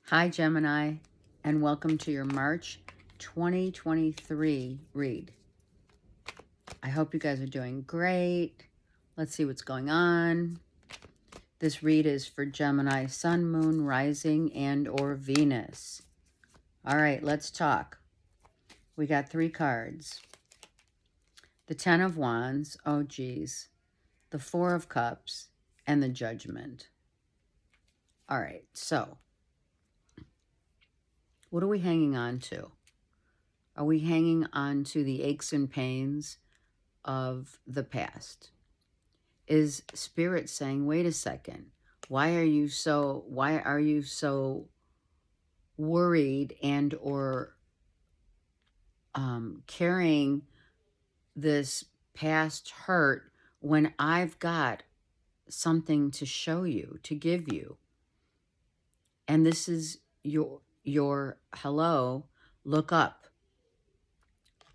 Hi, Gemini, and welcome to your March 2023 read. I hope you guys are doing great. Let's see what's going on. This read is for Gemini, Sun, Moon, Rising, and or Venus. All right, let's talk. We got 3 cards. The 10 of Wands, oh geez, the 4 of Cups, and the Judgment. All right, so what are we hanging on to? Are we hanging on to the aches and pains of the past? Is Spirit saying, wait a second, why are you so worried and or carrying this past hurt when I've got something to show you, to give you? And this is your hello. Look up.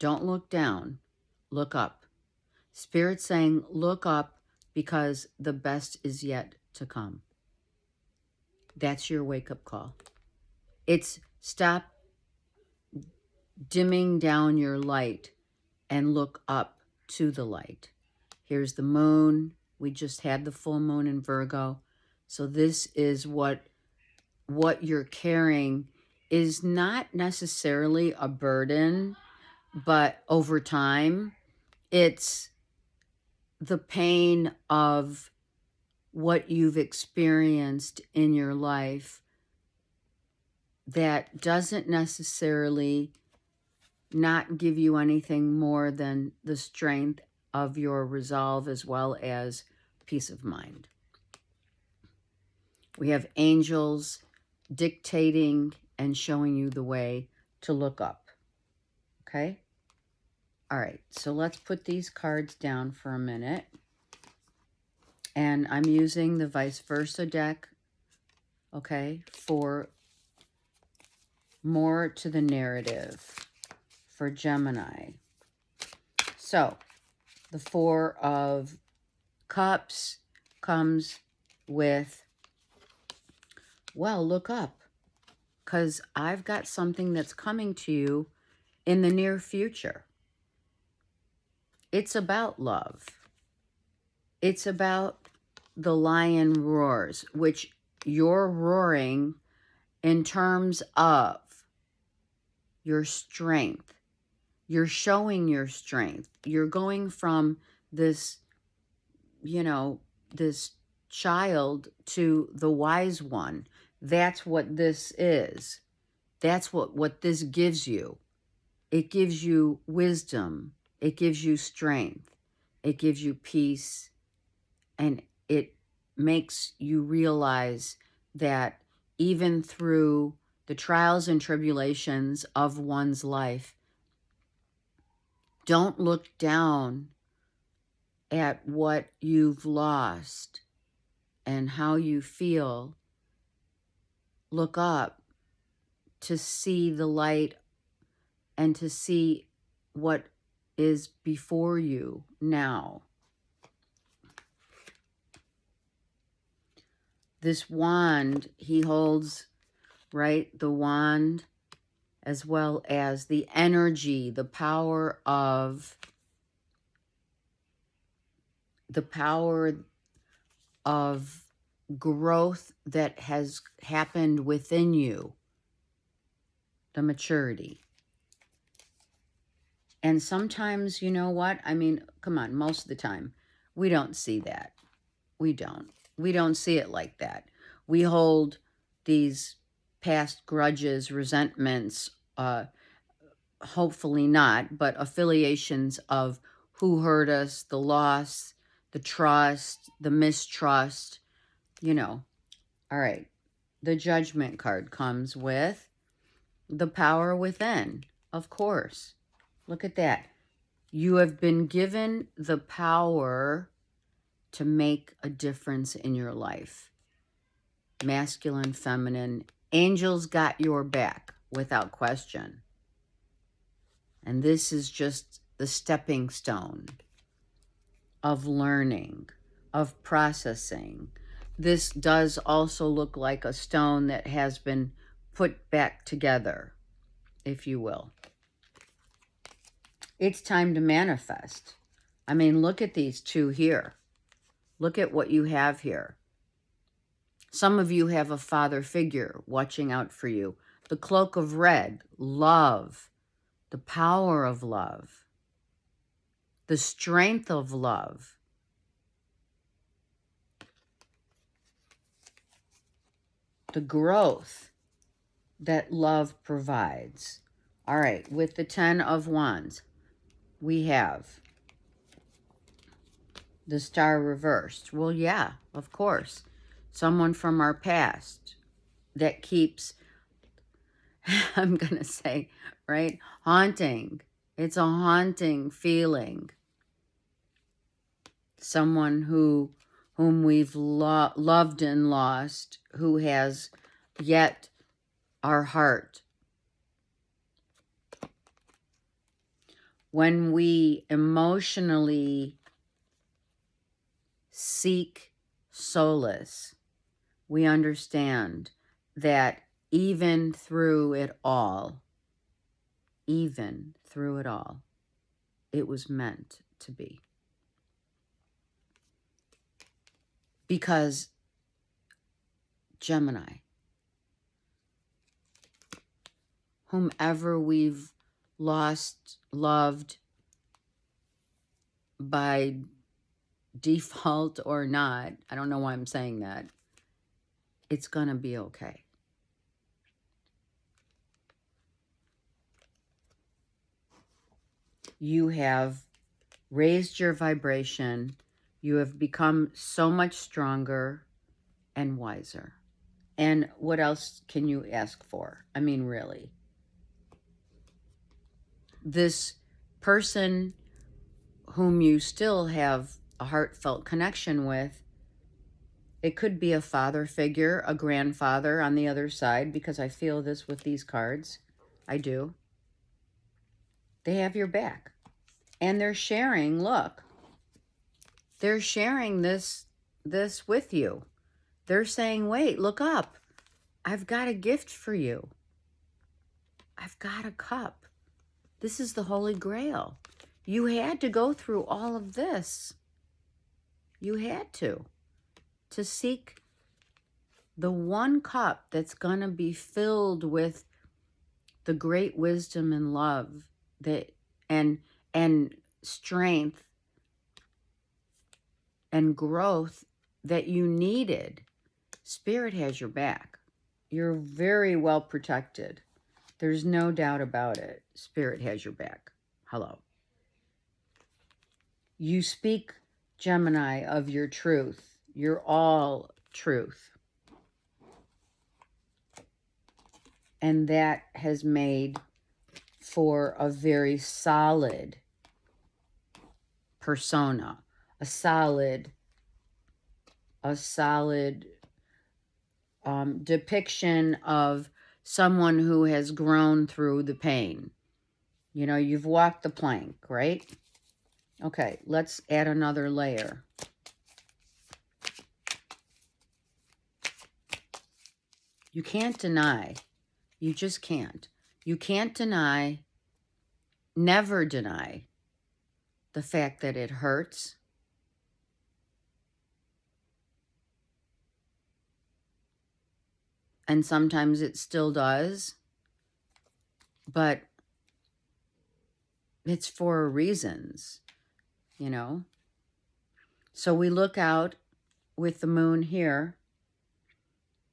Don't look down. Look up. Spirit saying, look up, because the best is yet to come. That's your wake-up call. It's stop dimming down your light and look up to the light. Here's the moon. We just had the full moon in Virgo. So this is what you're carrying is not necessarily a burden, but over time, it's the pain of what you've experienced in your life that doesn't necessarily not give you anything more than the strength of your resolve as well as peace of mind. We have angels dictating and showing you the way to look up. Okay? All right, so let's put these cards down for a minute. And I'm using the vice versa deck, okay, for more to the narrative for Gemini. So the 4 of Cups comes with, well, look up, because I've got something that's coming to you in the near future. It's about love. It's about the lion roars, which you're roaring in terms of your strength. You're showing your strength. You're going from this, this child to the wise one. That's what this is. That's what this gives you. It gives you wisdom. It gives you strength. It gives you peace. And it makes you realize that even through the trials and tribulations of one's life, don't look down at what you've lost and how you feel. Look up to see the light and to see what is before you now. This wand, he holds, right? The wand, as well as the energy, the power of growth that has happened within you, the maturity. And sometimes, you know what? I mean, come on, most of the time, we don't see that. We don't see it like that. We hold these past grudges, resentments, hopefully not, but affiliations of who hurt us, the loss, the trust, the mistrust, All right. The Judgment card comes with the power within, of course. Look at that. You have been given the power to make a difference in your life. Masculine, feminine, angels got your back without question. And this is just the stepping stone of learning, of processing. This does also look like a stone that has been put back together, if you will. It's time to manifest. I mean, look at these two here. Look at what you have here. Some of you have a father figure watching out for you. The cloak of red, love, the power of love, the strength of love. The growth that love provides. All right, with the 10 of Wands, we have the Star reversed. Well, yeah, of course. Someone from our past that keeps, I'm going to say, right, haunting. It's a haunting feeling. Someone whom we've loved and lost, who has yet our heart. When we emotionally seek solace, we understand that even through it all, it was meant to be. Because Gemini, whomever we've lost, loved by default or not, I don't know why I'm saying that, it's going to be okay. You have raised your vibration. You have become so much stronger and wiser. And what else can you ask for? I mean, really. This person whom you still have a heartfelt connection with, it could be a father figure, a grandfather on the other side, because I feel this with these cards. I do. They have your back. And they're sharing, look, they're sharing this with you. They're saying, wait, look up. I've got a gift for you. I've got a cup. This is the Holy Grail. You had to go through all of this. You had to seek the one cup that's going to be filled with the great wisdom and love that and strength and growth that you needed. Spirit has your back. You're very well protected. There's no doubt about it. Spirit has your back. Hello. You speak, Gemini, of your truth. You're all truth. And that has made for a very solid persona, a solid depiction of someone who has grown through the pain. You know, you've walked the plank, right? Okay, let's add another layer. You can't deny. You just can't. You can't deny, never deny, the fact that it hurts. And sometimes it still does. But it's for reasons, you know. So we look out with the moon here,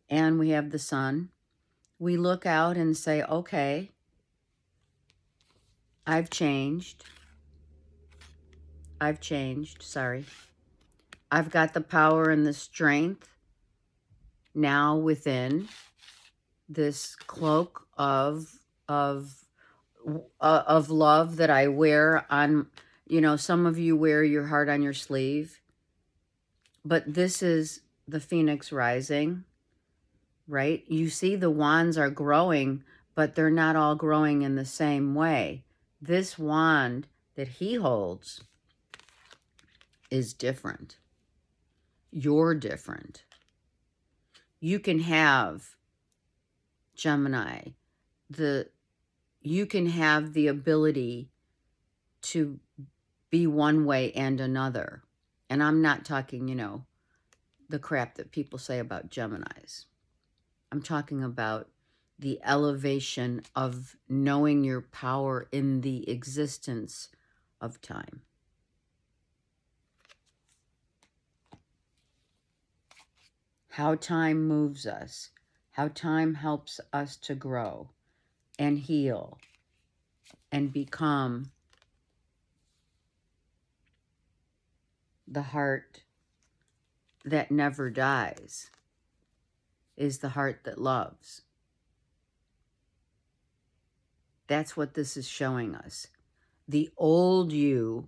and we have the sun. We look out and say, okay, I've changed, sorry. I've got the power and the strength now within this cloak of love that I wear on, you know, some of you wear your heart on your sleeve, but this is the Phoenix rising, right? You see the wands are growing, but they're not all growing in the same way. This wand that he holds is different. You're different. You can have Gemini, you can have the ability to be one way and another. And I'm not talking, the crap that people say about Geminis. I'm talking about the elevation of knowing your power in the existence of time. How time moves us, how time helps us to grow and heal and become the heart that never dies is the heart that loves. That's what this is showing us. The old you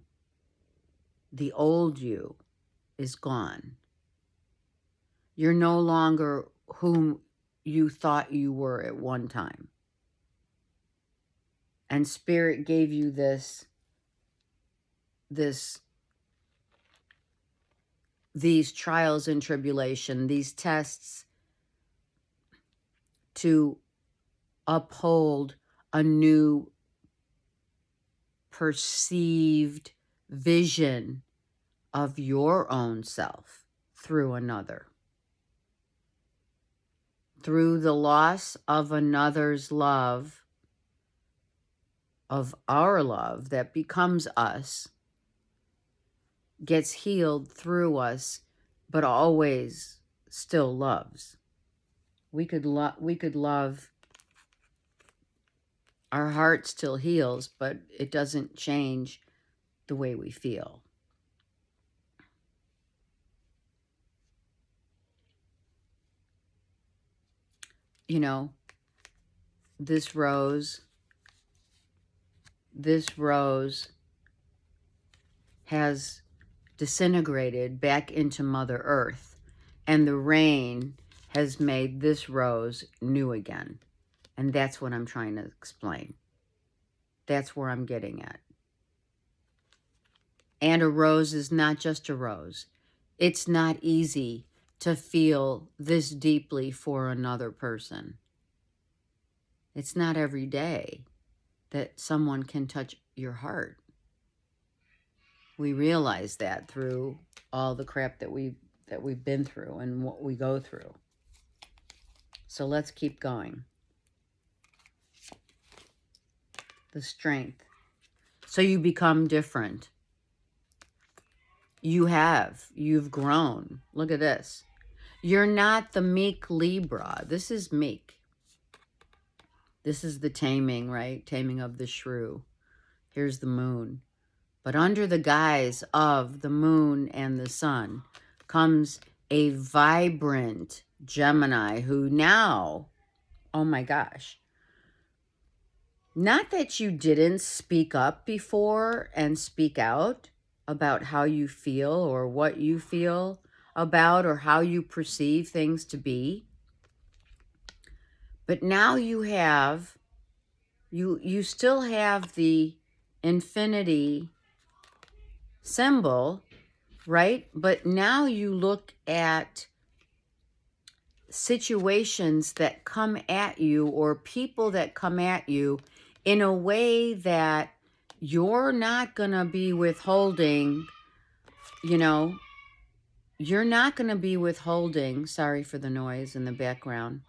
is gone. You're no longer whom you thought you were at one time. And Spirit gave you these trials and tribulation, these tests to uphold a new perceived vision of your own self through another. Through the loss of another's love, of our love that becomes us, gets healed through us, but always still loves. We could love, our heart still heals, but it doesn't change the way we feel. This rose has disintegrated back into Mother Earth, and the rain has made this rose new again. And that's what I'm trying to explain. That's where I'm getting at. And a rose is not just a rose. It's not easy to feel this deeply for another person. It's not every day that someone can touch your heart. We realize that through all the crap that we've been through and what we go through. So let's keep going. The strength. So you become different. You've grown. Look at this. You're not the meek Libra. This is meek. This is the taming, right? Taming of the shrew. Here's the moon. But under the guise of the moon and the sun comes a vibrant Gemini who now, oh my gosh, not that you didn't speak up before and speak out about how you feel or what you feel about or how you perceive things to be. But now you still have the infinity symbol, right? But now you look at situations that come at you or people that come at you in a way that you're not going to be withholding, you're not going to be withholding. Sorry for the noise in the background.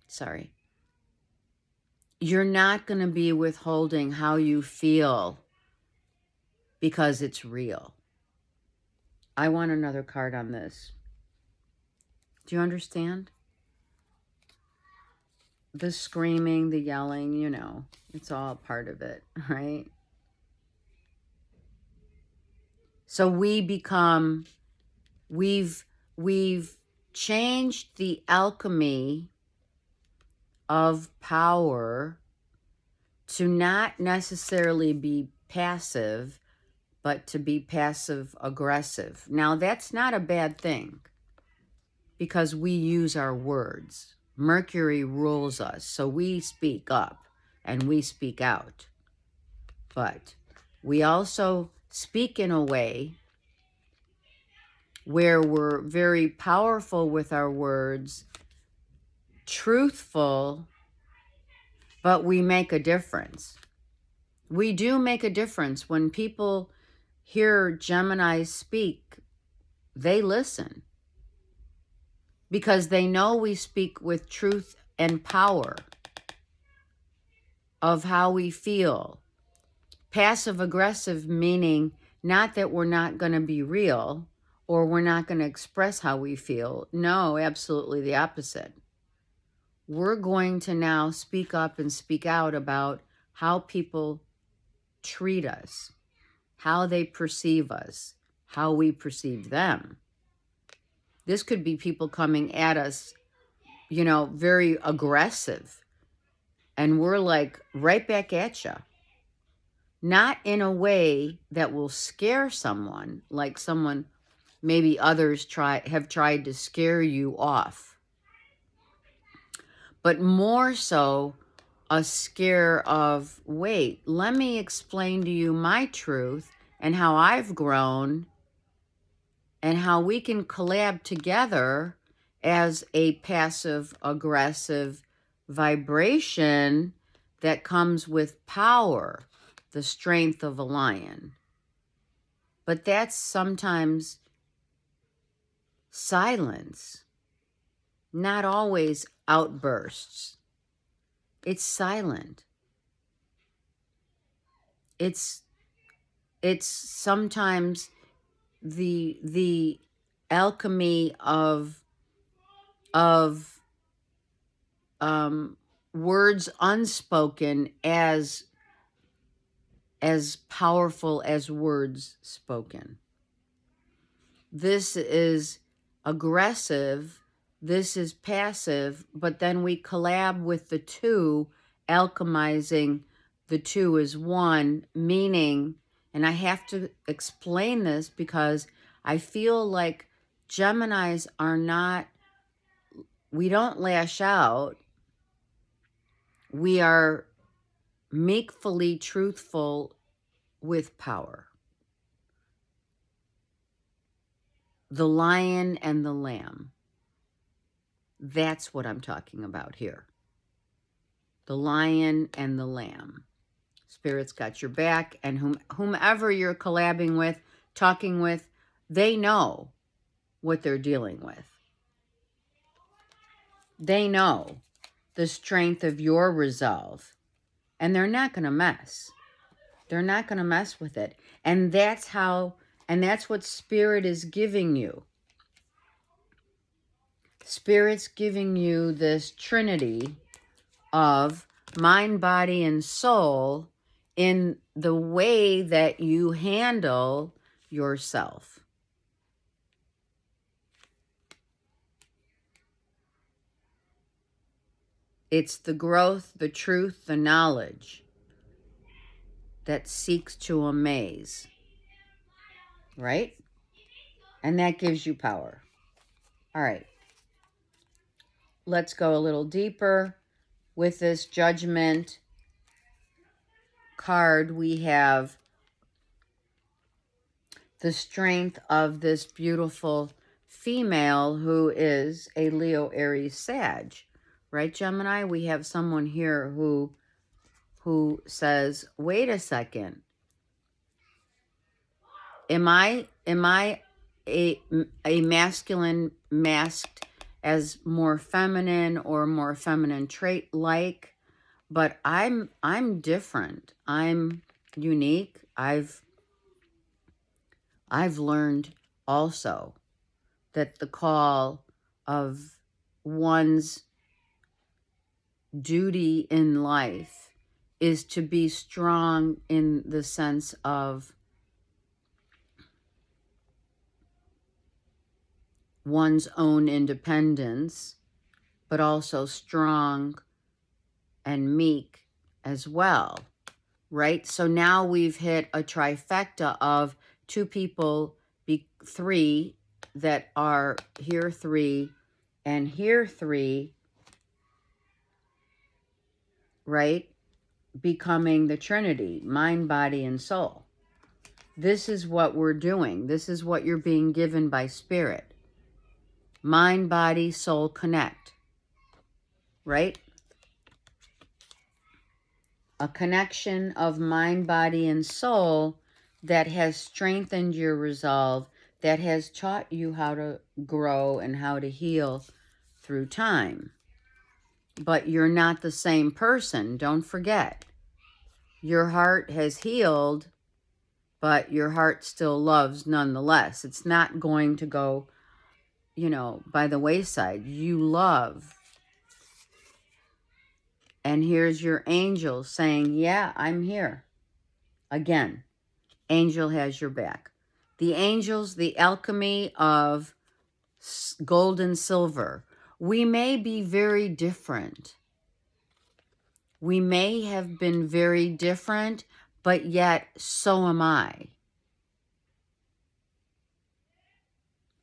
Sorry. You're not going to be withholding how you feel because it's real. I want another card on this. Do you understand? The screaming, the yelling, it's all part of it, right? So we've changed the alchemy of power to not necessarily be passive, but to be passive aggressive. Now, that's not a bad thing because we use our words. Mercury rules us, so we speak up and we speak out. But we also speak in a way where we're very powerful with our words truthful, but we make a difference. We do make a difference. When people hear Gemini speak, they listen because they know we speak with truth and power of how we feel. Passive aggressive meaning not that we're not going to be real or we're not going to express how we feel. No, absolutely the opposite. We're going to now speak up and speak out about how people treat us, how they perceive us, how we perceive them. This could be people coming at us, you know, very aggressive. And we're like right back at you. Not in a way that will scare someone, like someone, maybe others have tried to scare you off. But more so a scare of, wait, let me explain to you my truth and how I've grown and how we can collab together as a passive aggressive vibration that comes with power, the strength of a lion. But that's sometimes silence, not always outbursts. It's silent. It's sometimes the alchemy of words unspoken as powerful as words spoken. This is aggressive, this is passive, but then we collab with the two, alchemizing the two as one, meaning, and I have to explain this because I feel like Geminis are not, we don't lash out, we are meekfully truthful with power. The lion and the lamb. That's what I'm talking about here. The lion and the lamb. Spirit's got your back, and whomever you're collabing with, talking with, they know what they're dealing with. They know the strength of your resolve, and they're not going to mess. They're not going to mess with it. And that's what Spirit is giving you. Spirit's giving you this trinity of mind, body, and soul in the way that you handle yourself. It's the growth, the truth, the knowledge that seeks to amaze, right? And that gives you power. All right. Let's go a little deeper. With this judgment card, we have the strength of this beautiful female who is a Leo, Aries, Sag. Right, Gemini? We have someone here who says, wait a second. Am I a masculine masked as more feminine or more feminine trait like? But I'm different. I'm unique. I've learned also that the call of one's duty in life is to be strong in the sense of one's own independence, but also strong and meek as well, right? So now we've hit a trifecta of two people, three that are here three and here three, right? Becoming the Trinity, mind, body, and soul. This is what we're doing. This is what you're being given by Spirit. Mind, body, soul connect. right? A connection of mind, body, and soul that has strengthened your resolve, that has taught you how to grow and how to heal through time. But you're not the same person. Don't forget. Your heart has healed, but your heart still loves nonetheless. It's not going to go, by the wayside. You love. And here's your angel saying, yeah, I'm here. Again, angel has your back. The angels, the alchemy of gold and silver. We may be very different. We may have been very different, but yet so am I.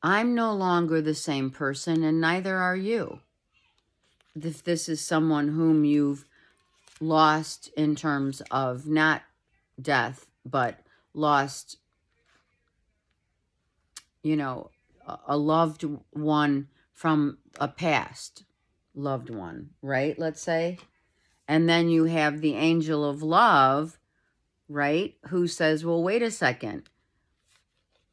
I'm no longer the same person, and neither are you. If this is someone whom you've lost in terms of not death, but lost, a loved one from a past loved one, right? Let's say. And then you have the angel of love, right? Who says, well, wait a second.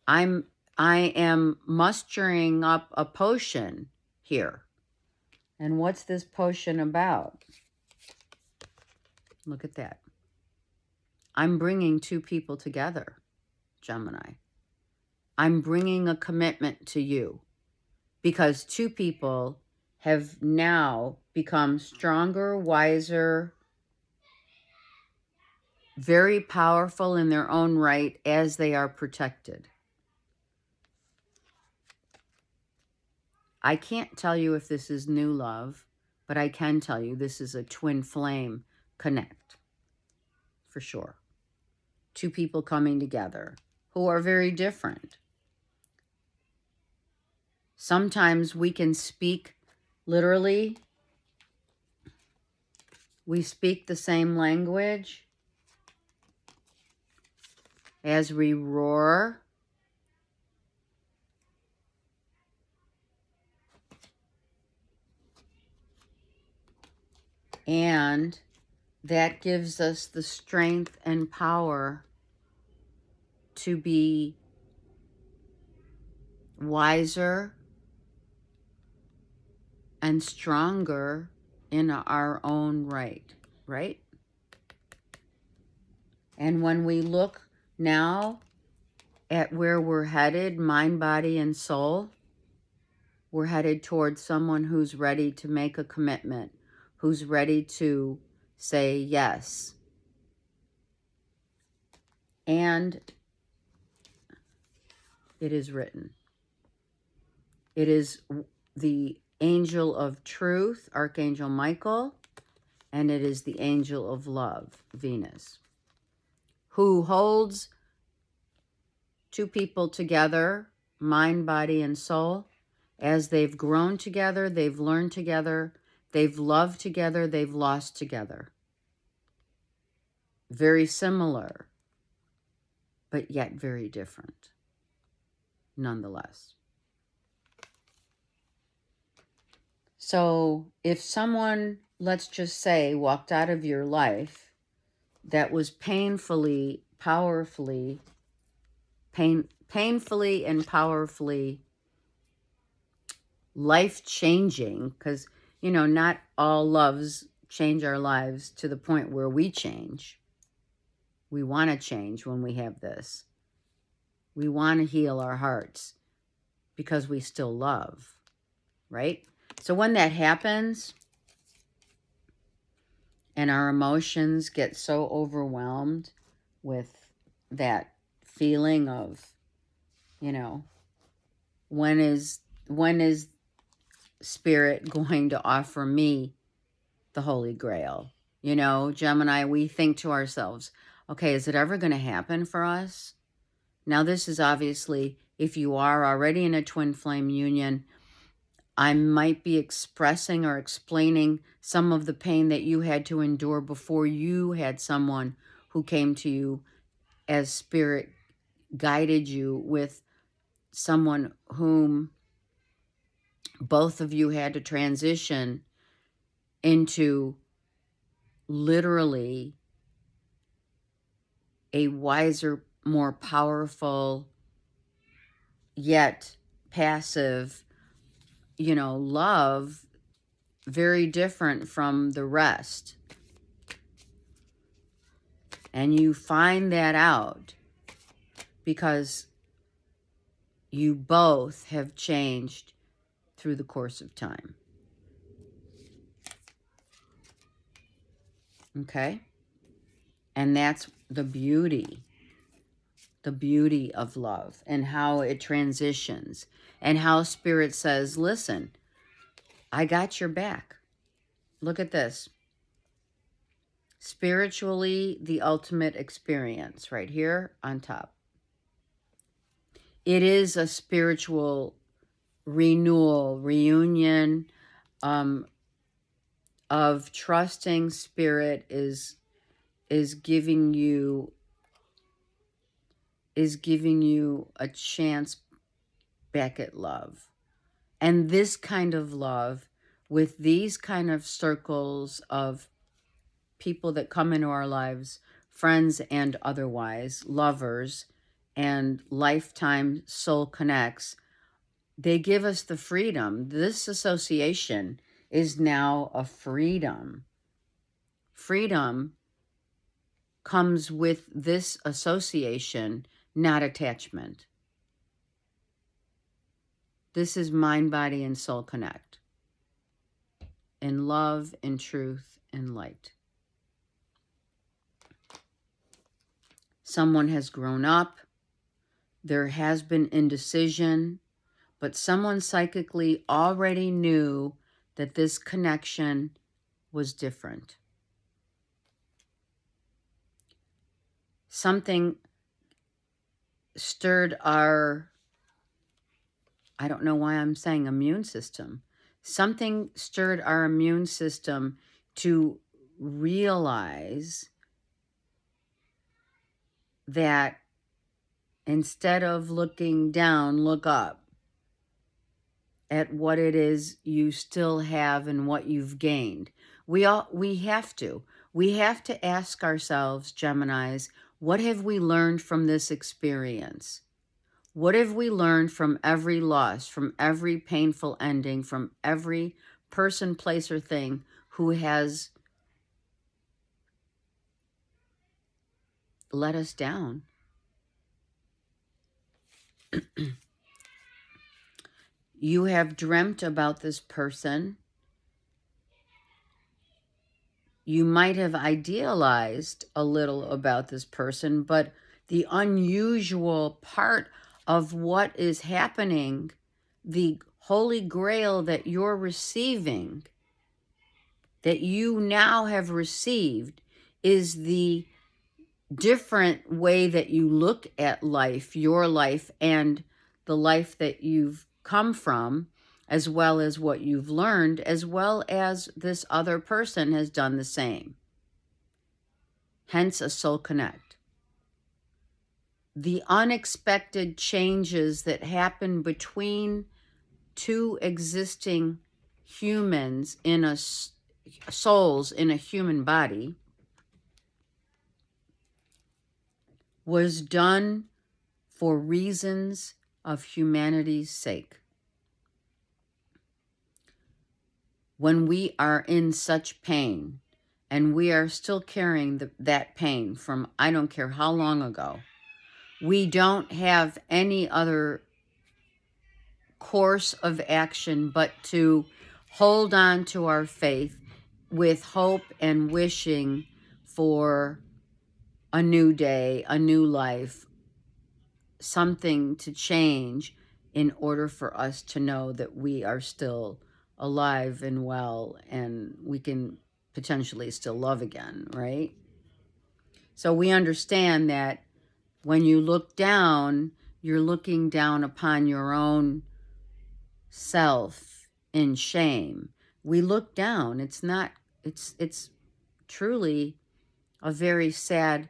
I am mustering up a potion here. And what's this potion about? Look at that. I'm bringing two people together, Gemini. I'm bringing a commitment to you because two people have now become stronger, wiser, very powerful in their own right as they are protected. I can't tell you if this is new love, but I can tell you this is a twin flame connect, for sure. Two people coming together who are very different. Sometimes we can speak literally. We speak the same language as we roar. And that gives us the strength and power to be wiser and stronger in our own right, right? And when we look now at where we're headed, mind, body, and soul, we're headed towards someone who's ready to make a commitment, who's ready to say yes. And it is written. It is the angel of truth, Archangel Michael, and it is the angel of love, Venus, who holds two people together, mind, body, and soul, as they've grown together, they've learned together, they've loved together, they've lost together. Very similar, but yet very different, nonetheless. So if someone, let's just say, walked out of your life that was painfully and powerfully life-changing, because, not all loves change our lives to the point where we change. We want to change when we have this. We want to heal our hearts because we still love, right? So when that happens and our emotions get so overwhelmed with that feeling of, when is Spirit going to offer me the Holy Grail? Gemini, we think to ourselves, okay, is it ever going to happen for us? Now, this is obviously, if you are already in a twin flame union, I might be expressing or explaining some of the pain that you had to endure before you had someone who came to you as Spirit guided you with someone whom both of you had to transition into literally a wiser, more powerful, yet passive, love, very different from the rest. And you find that out because you both have changed through the course of time. Okay? And that's the beauty of love and how it transitions and how Spirit says, listen, I got your back. Look at this. Spiritually, the ultimate experience right here on top. It is a spiritual renewal, reunion of trusting. Spirit is giving you a chance back at love. And this kind of love with these kind of circles of people that come into our lives, friends and otherwise, lovers and lifetime soul connects, they give us the freedom. This association is now a freedom. Freedom comes with this association, not attachment. This is mind, body, and soul connect. In love, in truth, in light. Someone has grown up. There has been indecision, but someone psychically already knew that this connection was different. Something stirred our, I don't know why I'm saying immune system. Something stirred our immune system to realize that instead of looking down, look up at what it is you still have and what you've gained. We have to. We have to ask ourselves, Geminis, what have we learned from this experience? What have we learned from every loss, from every painful ending, from every person, place, or thing who has let us down? You have dreamt about this person. You might have idealized a little about this person, but the unusual part of what is happening, the holy grail that you're receiving, that you now have received, is the different way that you look at life, your life, and the life that you've come from, as well as what you've learned, as well as this other person has done the same. Hence a soul connect. The unexpected changes that happen between two existing humans in a souls in a human body was done for reasons of humanity's sake. When we are in such pain, and we are still carrying that pain from I don't care how long ago, we don't have any other course of action but to hold on to our faith with hope and wishing for a new day, a new life, something to change in order for us to know that we are still alive and well and we can potentially still love again, right? So we understand that when you look down, you're looking down upon your own self in shame. We look down. It's truly a very sad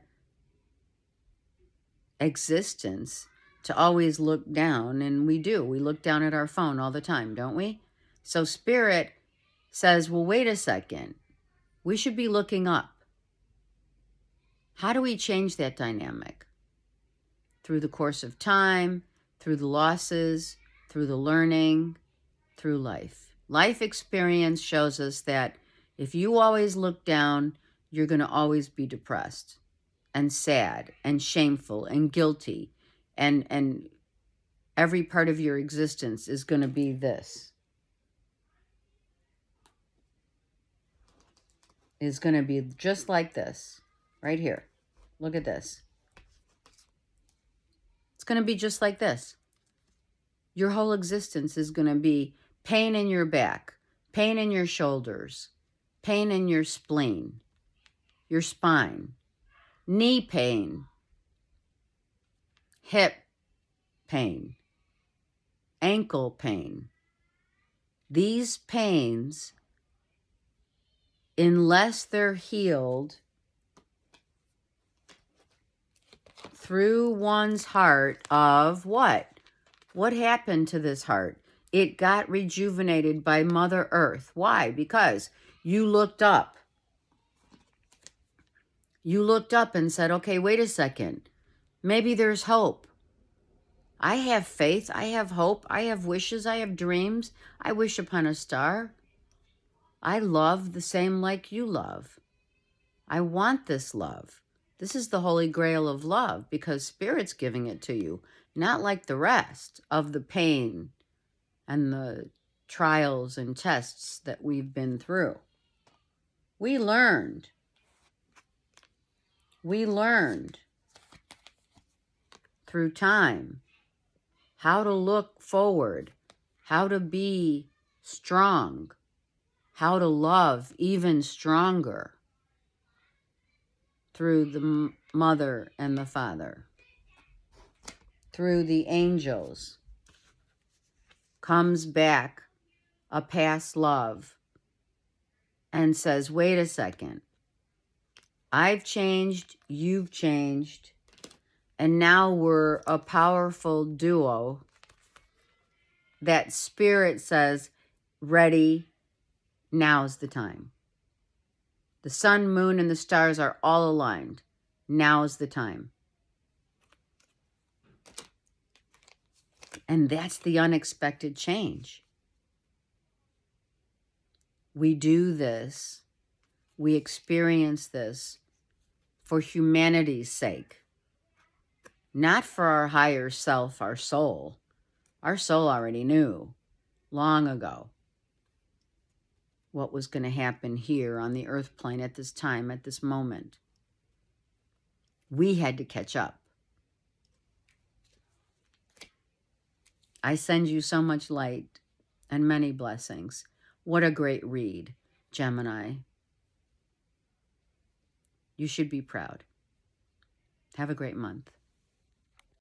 existence to always look down, and we do. We look down at our phone all the time, don't we? So Spirit says, well, wait a second. We should be looking up. How do we change that dynamic? Through the course of time, through the losses, through the learning, through life. Life experience shows us that if you always look down, you're going to always be depressed and sad and shameful and guilty, and every part of your existence is going to be this. Is going to be just like this right here. Look at this. It's going to be just like this. Your whole existence is going to be pain in your back, pain in your shoulders, pain in your spleen, your spine, knee pain, hip pain, ankle pain. These pains, unless they're healed through one's heart of what? What happened to this heart? It got rejuvenated by Mother Earth. Why? Because you looked up. You looked up and said, okay, wait a second. Maybe there's hope. I have faith. I have hope. I have wishes. I have dreams. I wish upon a star. I love the same like you love. I want this love. This is the Holy Grail of love because Spirit's giving it to you, not like the rest of the pain and the trials and tests that we've been through. We learned through time how to look forward, how to be strong, how to love even stronger through the Mother and the Father, through the angels. Comes back a past love and says, wait a second. I've changed, you've changed, and now we're a powerful duo that Spirit says, ready, now's the time. The sun, moon, and the stars are all aligned. Now's the time. And that's the unexpected change. We do this, we experience this for humanity's sake. Not for our higher self, our soul. Our soul already knew long ago what was going to happen here on the earth plane at this time, at this moment. We had to catch up. I send you so much light and many blessings. What a great read, Gemini. You should be proud. Have a great month.